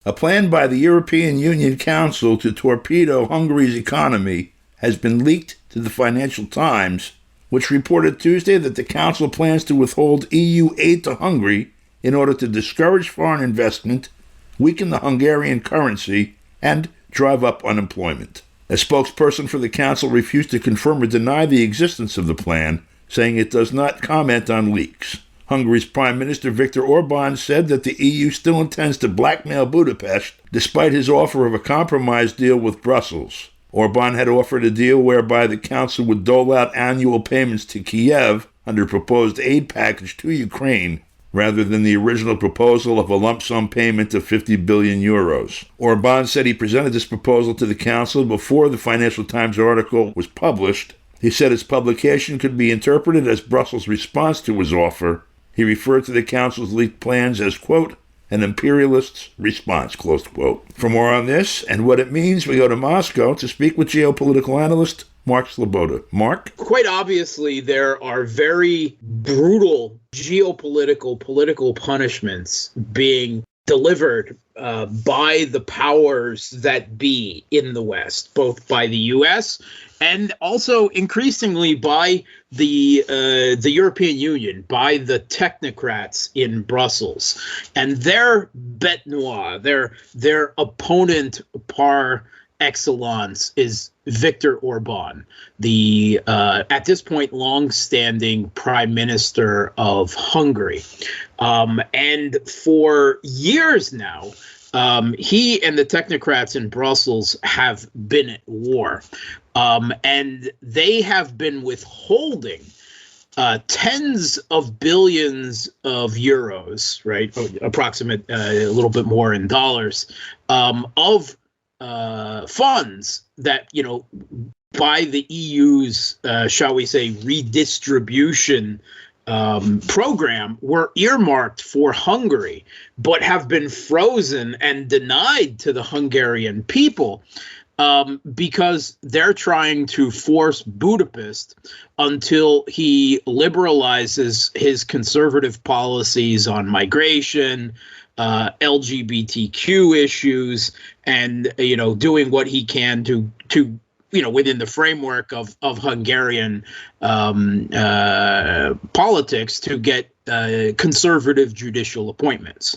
A plan by the European Union Council to torpedo Hungary's economy has been leaked to the Financial Times, which reported Tuesday that the Council plans to withhold EU aid to Hungary in order to discourage foreign investment, weaken the Hungarian currency, and drive up unemployment. A spokesperson for the Council refused to confirm or deny the existence of the plan, saying it does not comment on leaks. Hungary's Prime Minister Viktor Orban said that the EU still intends to blackmail Budapest despite his offer of a compromise deal with Brussels. Orban had offered a deal whereby the Council would dole out annual payments to Kiev under a proposed aid package to Ukraine, rather than the original proposal of a lump sum payment of 50 billion euros. Orban said he presented this proposal to the Council before the Financial Times article was published. He said its publication could be interpreted as Brussels' response to his offer. He referred to the Council's leaked plans as, quote, an imperialist's response, close quote. For more on this and what it means, we go to Moscow to speak with geopolitical analyst Mark Sleboda. Mark? Quite obviously, there are very brutal political punishments being delivered by the powers that be in the West, both by the U.S. and also increasingly by the European Union, by the technocrats in Brussels, and their bête noire, their opponent par excellence is Viktor Orban, the at this point long-standing Prime Minister of Hungary, and for years now. He and the technocrats in Brussels have been at war, and they have been withholding tens of billions of euros, right? Approximate a little bit more in dollars, of funds that, by the EU's, shall we say, redistribution program were earmarked for Hungary, but have been frozen and denied to the Hungarian people because they're trying to force Budapest until he liberalizes his conservative policies on migration, LGBTQ issues, and doing what he can to within the framework of Hungarian politics to get conservative judicial appointments.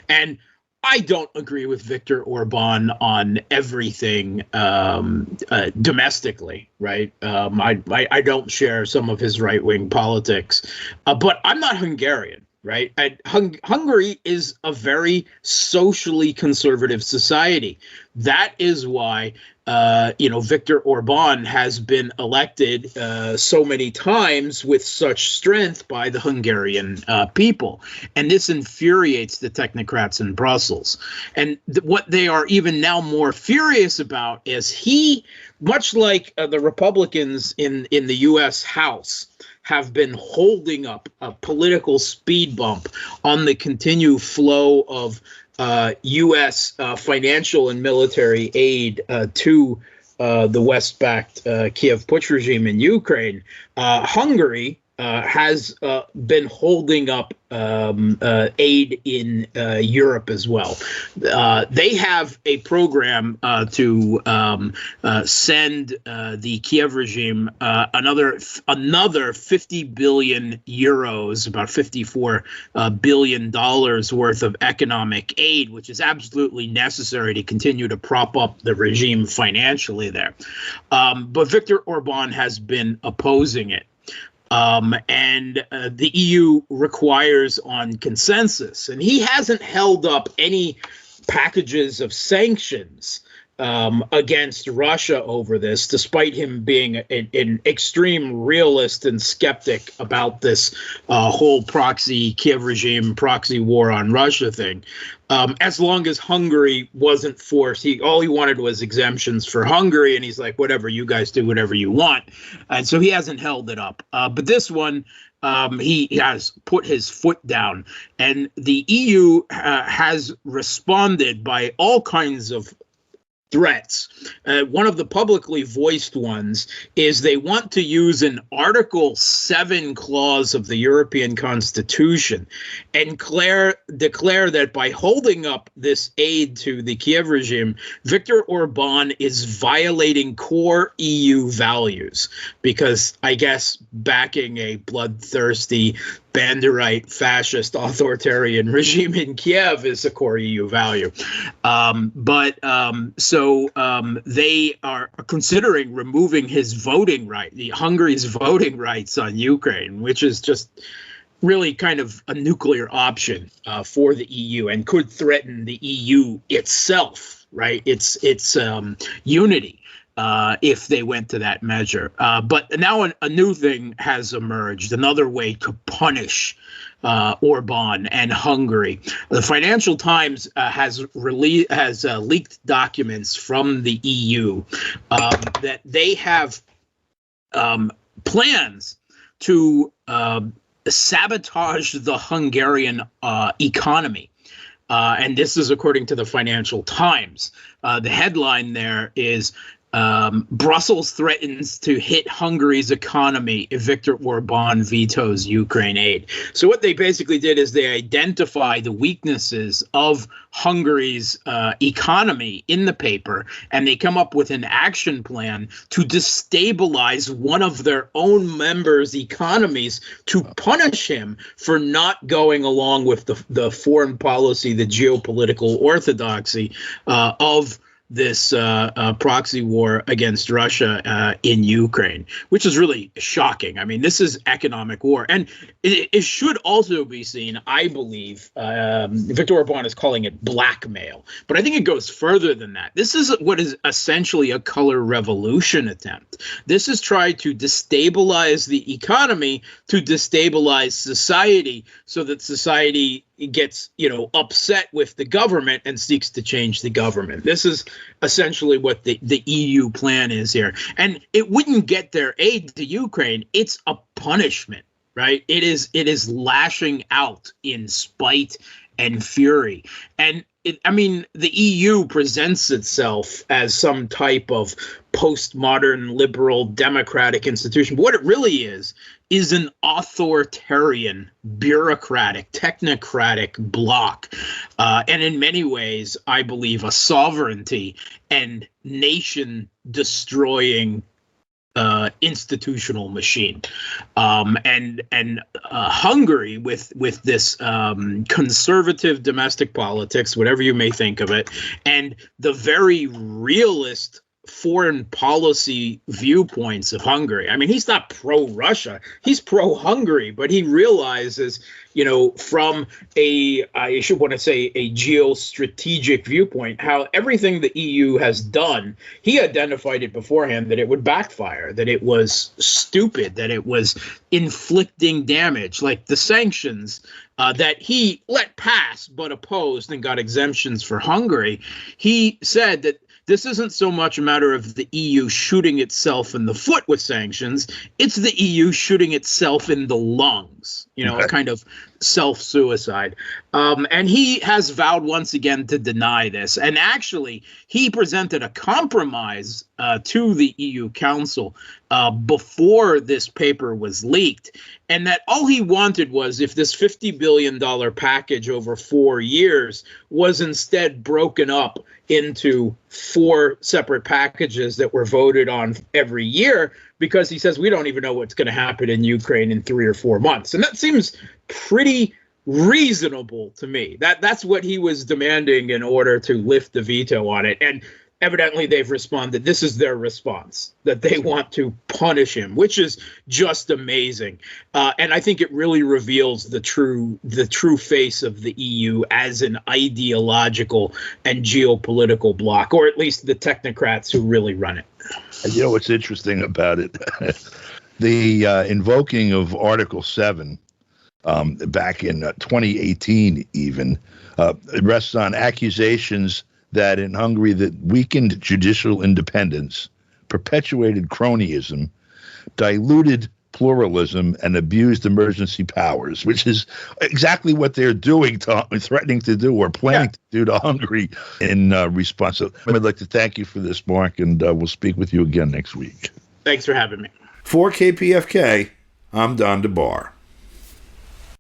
And I don't agree with Viktor Orban on everything domestically, right? I don't share some of his right-wing politics, but I'm not Hungarian. Right. And Hungary is a very socially conservative society. That is why, Viktor Orban has been elected so many times with such strength by the Hungarian people. And this infuriates the technocrats in Brussels. And what they are even now more furious about is he, much like the Republicans in the U.S. House, have been holding up a political speed bump on the continued flow of U.S. Financial and military aid to the West-backed Kiev Putsch regime in Ukraine. Hungary has been holding up aid in Europe as well. They have a program to send the Kiev regime another 50 billion euros, about $54 billion worth of economic aid, which is absolutely necessary to continue to prop up the regime financially there. But Viktor Orban has been opposing it. And the EU requires on consensus, and he hasn't held up any packages of sanctions against Russia over this, despite him being an extreme realist and skeptic about this whole Kiev regime proxy war on Russia thing. As long as Hungary wasn't forced, all he wanted was exemptions for Hungary, and he's like, whatever, you guys do whatever you want. And so he hasn't held it up. But this one, he has put his foot down, and the EU has responded by all kinds of threats. One of the publicly voiced ones is they want to use an Article 7 clause of the European Constitution and declare that by holding up this aid to the Kiev regime, Viktor Orban is violating core EU values, because I guess backing a bloodthirsty Banderite fascist authoritarian regime in Kiev is a core EU value. So they are considering removing his voting right, Hungary's voting rights on Ukraine, which is just really kind of a nuclear option for the EU and could threaten the EU itself, right? Its unity. If they went to that measure. But now a new thing has emerged, another way to punish Orban and Hungary. The Financial Times has leaked documents from the EU that they have plans to sabotage the Hungarian economy. And this is according to the Financial Times. The headline there is, Brussels threatens to hit Hungary's economy if Viktor Orban vetoes Ukraine aid. So what they basically did is they identify the weaknesses of Hungary's economy in the paper, and they come up with an action plan to destabilize one of their own members' economies to punish him for not going along with the foreign policy, the geopolitical orthodoxy of this proxy war against Russia in Ukraine, which is really shocking. I mean, this is economic war. And it should also be seen, I believe, Viktor Orban is calling it blackmail, but I think it goes further than that. This is what is essentially a color revolution attempt. This is trying to destabilize the economy, to destabilize society, so that society gets, upset with the government and seeks to change the government. This is essentially what the EU plan is here. And it wouldn't get their aid to Ukraine. It's a punishment, right? It is lashing out in spite and fury. And the EU presents itself as some type of postmodern liberal democratic institution. But what it really is an authoritarian, bureaucratic, technocratic bloc. And in many ways, I believe, a sovereignty and nation destroying institutional machine. And Hungary, with this conservative domestic politics, whatever you may think of it, and the very realist foreign policy viewpoints of Hungary. I mean, he's not pro-Russia, he's pro-Hungary, but he realizes, from a geostrategic viewpoint, how everything the EU has done, he identified it beforehand that it would backfire, that it was stupid, that it was inflicting damage, like the sanctions that he let pass but opposed and got exemptions for Hungary. He said that this isn't so much a matter of the EU shooting itself in the foot with sanctions. It's the EU shooting itself in the lungs, a kind of self-suicide. And he has vowed once again to deny this. And actually, he presented a compromise to the EU Council before this paper was leaked. And that all he wanted was, if this $50 billion package over 4 years was instead broken up into 4 separate packages that were voted on every year, because he says we don't even know what's going to happen in Ukraine in 3 or 4 months. And that seems pretty reasonable to me. That's what he was demanding in order to lift the veto on it. And evidently they've responded. This is their response, that they want to punish him, which is just amazing. And I think it really reveals the true face of the EU as an ideological and geopolitical bloc, or at least the technocrats who really run it. What's interesting about it, the invoking of Article 7 back in 2018 even rests on accusations that in Hungary that weakened judicial independence, perpetuated cronyism, diluted pluralism and abused emergency powers, which is exactly what they're doing, threatening to do or planning to do to Hungary in response. So I'd like to thank you for this, Mark, and we'll speak with you again next week. Thanks for having me. For KPFK, I'm Don DeBar.